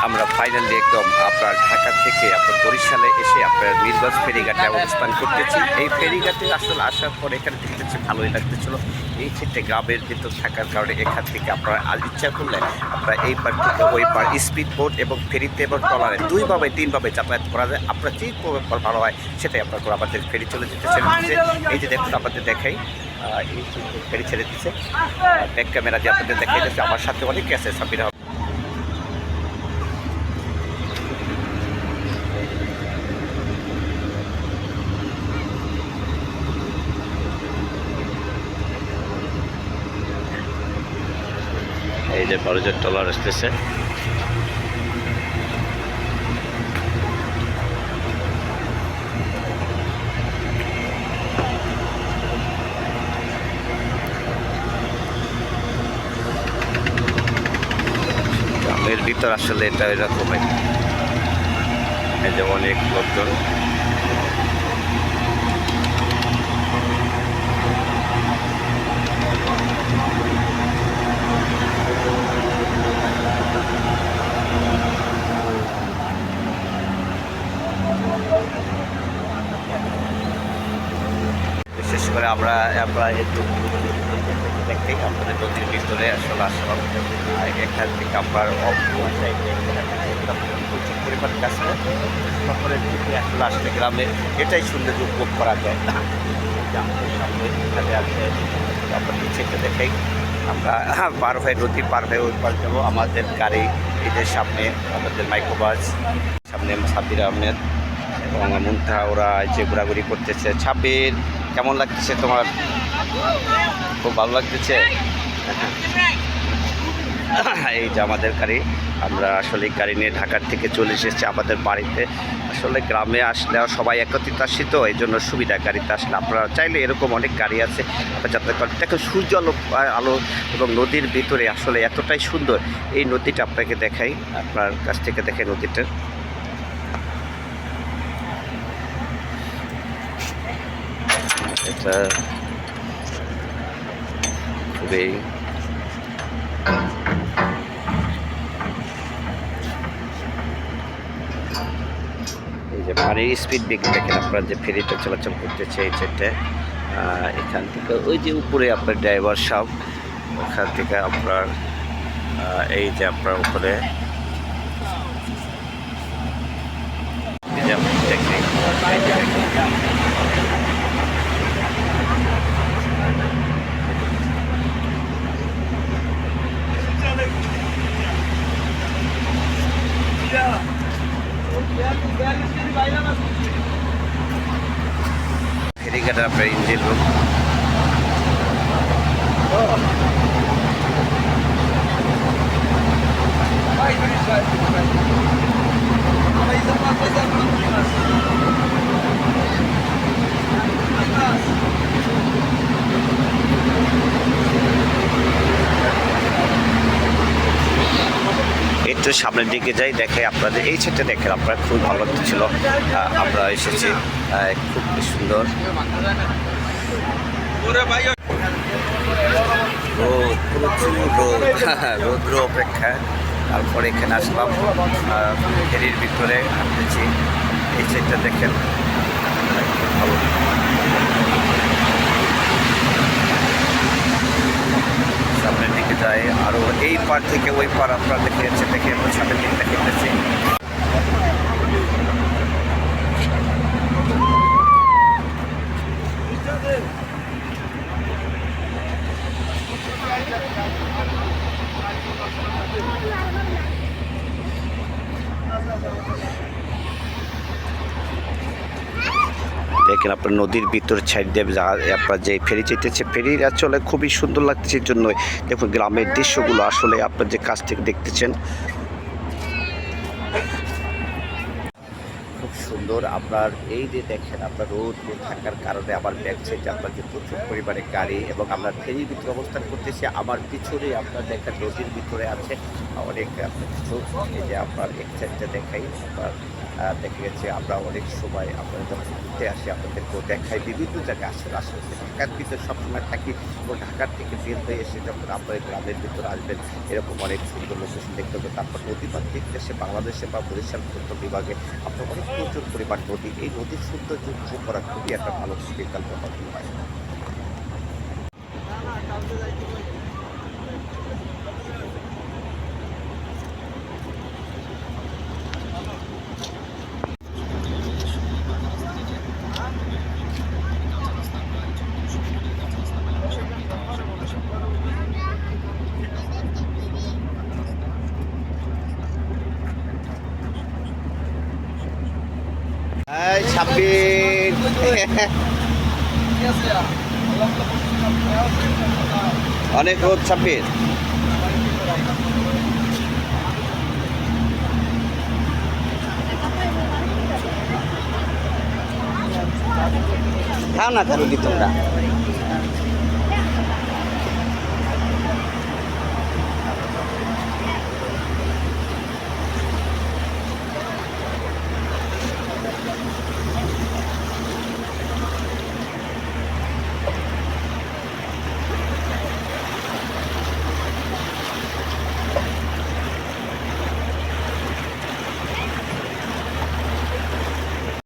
আমরা ফাইনালি একদম আপনার ঢাকা থেকে আপনার বরিশালে এসে আপনার মিরগঞ্জ ফেরিঘাটে অবস্থান করতেছি। এই ফেরিঘাটে আসলে আসার পর এখানে দেখতেছি ভালোই লাগতেছিল। এই ক্ষেত্রে গ্রামের ভিতর থাকার কারণে এখান থেকে আপনারা আজ ইচ্ছা করলে আপনারা এই পার থেকে ওই পার স্পিড বোট এবং ফেরিতে এবং ট্রলারে দুইভাবে তিনভাবে যাতায়াত করা যায়। আপনার যে ভালো হয় সেটাই আপনার করে আমাদের ফেরি চলে যেতে ছেড়ে দিচ্ছে। এই যে দেখুন আপনাদের দেখাই, এই ফেরি ছেড়ে দিচ্ছে, ব্যাক ক্যামেরা দিয়ে আপনাদের দেখাই যাচ্ছে। আমার সাথে অনেকে আছে সাবিরা। এই যে বড় যে ট্রলার আসতেছে, গ্রামের ভিতর আসলে এটা এরকম। এই যে অনেক লোকজন, বিশেষ করে আমরা একটু দেখতেই আমাদের নদীর ভিতরে আসলে আসলাম। এখান থেকে আপনার প্রচুর পরিমাণ গাছ সকলের দিকে আসলে আসলে গ্রামে এটাই সুন্দর উপভোগ করা যায়। সামনে এখানে আছে আপনার নিচেটা দেখাই, আমরা পার হয়ে নদী পার হয়ে ওই পার যাবো। আমাদের গাড়ি এই যে সামনে আমাদের মাইক্রোবাস, সামনে সাবির আহমেদ এবং মুন্তা, ওরা যে ঘোরাঘুরি করতেছে। ছাব্বির কেমন লাগতেছে তোমার? খুব ভালো লাগতেছে। এই যে আমাদের গাড়ি, আমরা আসলে গাড়ি নিয়ে ঢাকার থেকে চলে এসেছি আমাদের বাড়িতে। আসলে গ্রামে আসলে সবাই একত্রিত আসি, তো এই জন্য সুবিধা গাড়িতে আসলে। আপনারা চাইলে এরকম অনেক গাড়ি আছে আপনার যাতায়াত করেন। দেখুন সূর্য আলো এবং নদীর ভিতরে আসলে এতটাই সুন্দর। এই নদীটা আপনাকে দেখাই, আপনার কাছ থেকে দেখাই নদীটা। এটা খুবই এই যে পানির স্পিড ব্রেক দেখেন আপনার, যে ফেরিটা চলাচল করতেছে এই সাইডে। এখান থেকে ওই যে উপরে আপনার ড্রাইভার সাহেব, ওখান থেকে আপনার এই যে আপনার উপরে ফেরিঘাটের আপনার ইঞ্জিন রুম। একটু সামনের দিকে যাই, দেখে আপনাদের এই সেটটা দেখেন আপনার খুব ভালো লাগছিল। আমরা এসেছি, খুব সুন্দর রৌদ্র অপেক্ষা। তারপরে এখানে আসলাম, ফেরির ভিতরে হাঁটতেছি। এই সেটটা দেখেন ভালো। সামনের দিকে যাই, আরও এই পার থেকে ওই পার আপনারা দেখে আমরা সামনের দিকে দেখেছি। দেখেন আপনার নদীর ভিতর সাইড দিয়ে আপনার যে ফেরি যেতেছে, ফেরির আসলে খুবই সুন্দর লাগতেছে। এর জন্য দেখুন গ্রামের দৃশ্যগুলো আসলে আপনার যে কাছ থেকে দেখতেছেন খুব সুন্দর। আপনার এই যে দেখেন আপনার রোদ থাকার কারণে আমার ব্যাক সাইডে আপনার যে প্রচুর পরিমাণে গাড়ি এবং আমরা ফেরির ভিতরে অবস্থান করতেছি। আমার পিছনে আপনার দেখেন নদীর ভিতরে আছে অনেক আপনার কিছু, এই যে আপনার এক সাইডটা দেখাই আপনার দেখা গেছে আমরা অনেক সময় আপনারা যখন ঘুরতে আসি আপনাদেরকেও দেখাই বিভিন্ন জায়গায় আসলে আসলে ঢাকার ভিতরে সবসময় থাকি এবং ঢাকার থেকে বের হয়ে এসে যখন আপনার গ্রামের ভিতরে আসবেন এরকম অনেক সুন্দর লোকেশন দেখতে হবে। তারপর নদীপাত দেখতে এসে বাংলাদেশে বা বরিশাল পূর্ত বিভাগে আপনার অনেক প্রচুর পরিমাণ নদী, এই নদীর সৌন্দর্য উপভোগ করা খুবই একটা ভালো বিকল্প হবে হয়। এই ছাব্বিশ অনেক রোদ ছাব্বিশ। খাও না খাবি তোমরা।